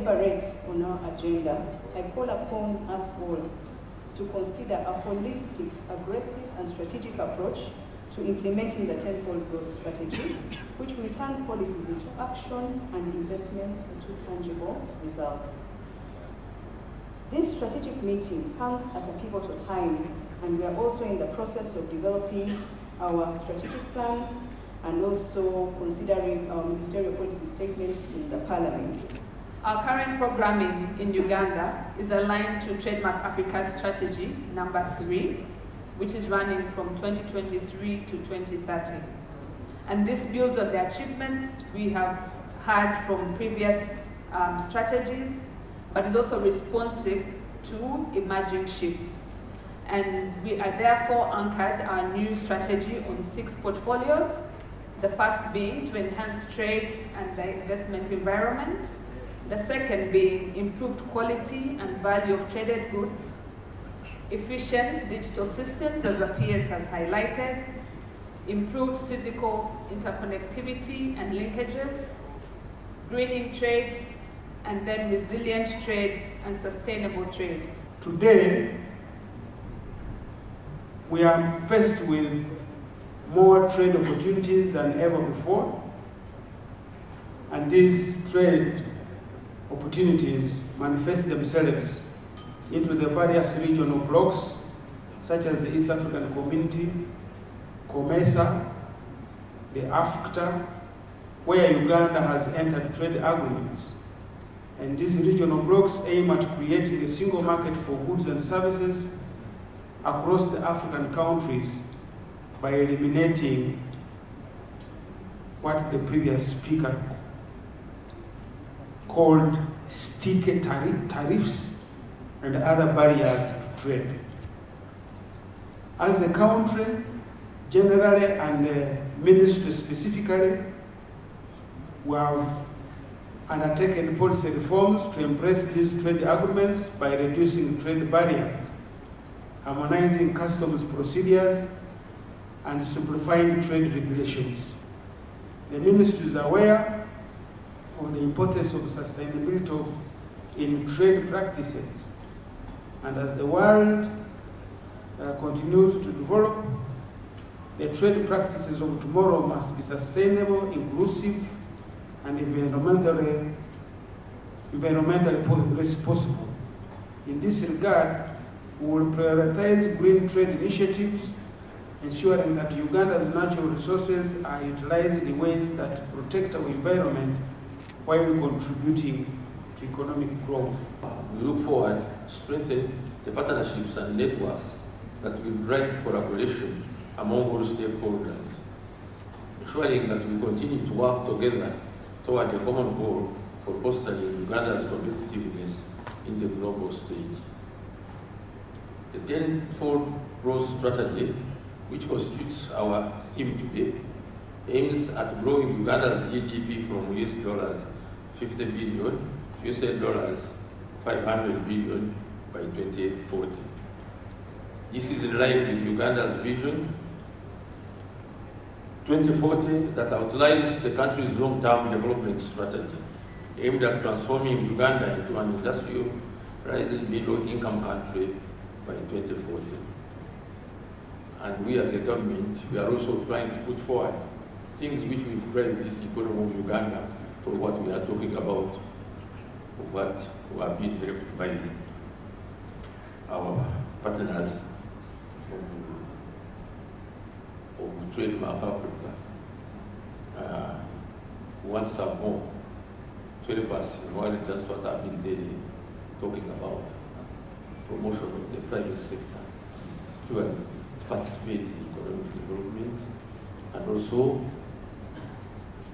deliberate on our agenda, I call upon us all to consider a holistic, aggressive, and strategic approach to implementing the tenfold growth strategy, which will turn policies into action and investments into tangible results. This strategic meeting comes at a pivotal time, and we are also in the process of developing our strategic plans and also considering our ministerial policy statements in the Parliament. Our current programming in Uganda is aligned to Trademark Africa Strategy number 3, which is running from 2023 to 2030. And this builds on the achievements we have had from previous strategies, but is also responsive to emerging shifts. And we are therefore anchored our new strategy on 6 portfolios, the first being to enhance trade and the investment environment, the second being improved quality and value of traded goods, efficient digital systems, as the PS has highlighted, improved physical interconnectivity and linkages, greening trade, and then resilient trade and sustainable trade. Today, we are faced with more trade opportunities than ever before, and these trade opportunities manifest themselves into the various regional blocks, such as the East African Community, COMESA, the AFCTA, where Uganda has entered trade agreements. And these regional blocks aim at creating a single market for goods and services across the African countries by eliminating what the previous speaker called sticky tariffs and other barriers to trade. As a country, generally, and the ministry specifically, we have undertaken policy reforms to embrace these trade agreements by reducing trade barriers, harmonizing customs procedures, and simplifying trade regulations. The ministry is aware of the importance of sustainability in trade practices, and as the world continues to develop, the trade practices of tomorrow must be sustainable, inclusive, and environmentally possible. In this regard, we will prioritize green trade initiatives, ensuring that Uganda's natural resources are utilized in ways that protect our environment while contributing to economic growth. We look forward to strengthen the partnerships and networks that will drive collaboration among all stakeholders, ensuring that we continue to work together toward a common goal for fostering Uganda's competitiveness in the global stage. The tenfold growth strategy, which constitutes our theme today, aims at growing Uganda's GDP from US $50 billion to $500 billion by 2040. This is in line with Uganda's vision 2040 that outlines the country's long-term development strategy aimed at transforming Uganda into an industrialized middle-income country by 2040. And we as a government, we are also trying to put forward things which will drive this economy of Uganda for what we are talking about, what we are being helped by our partners of Trademark Africa. Once more, 12%, that's what I've been daily talking about, promotion of the private sector to participate in economic development, and also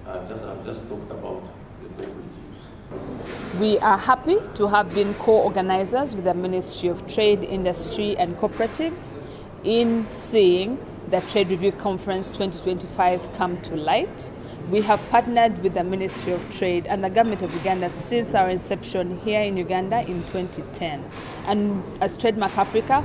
I've just talked about the cooperatives. We are happy to have been co-organizers with the Ministry of Trade, Industry and Cooperatives in seeing the Trade Review Conference 2025 come to light. We have partnered with the Ministry of Trade and the Government of Uganda since our inception here in Uganda in 2010. And as Trademark Africa,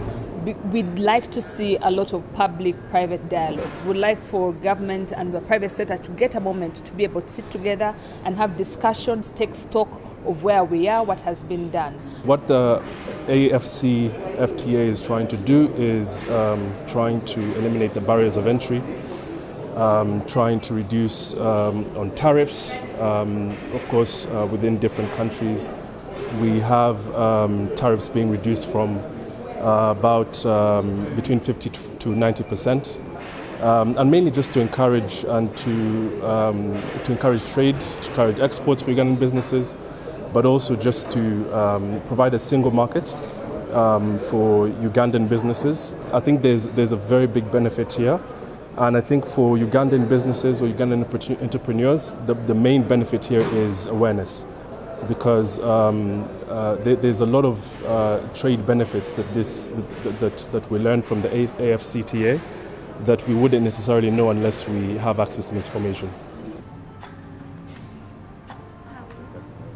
we'd like to see a lot of public-private dialogue. We'd like for government and the private sector to get a moment to be able to sit together and have discussions, take stock of where we are, what has been done. What the AFCFTA is trying to do is trying to eliminate the barriers of entry, trying to reduce on tariffs. Of course, within different countries, we have tariffs being reduced from about between 50 to 90%. And mainly just to encourage and to encourage trade, to encourage exports for Ugandan businesses, but also just to provide a single market for Ugandan businesses. I think there's a very big benefit here, and I think for Ugandan businesses or Ugandan entrepreneurs, the main benefit here is awareness, because there's a lot of trade benefits that we learn from the AFCTA that we wouldn't necessarily know unless we have access to this information.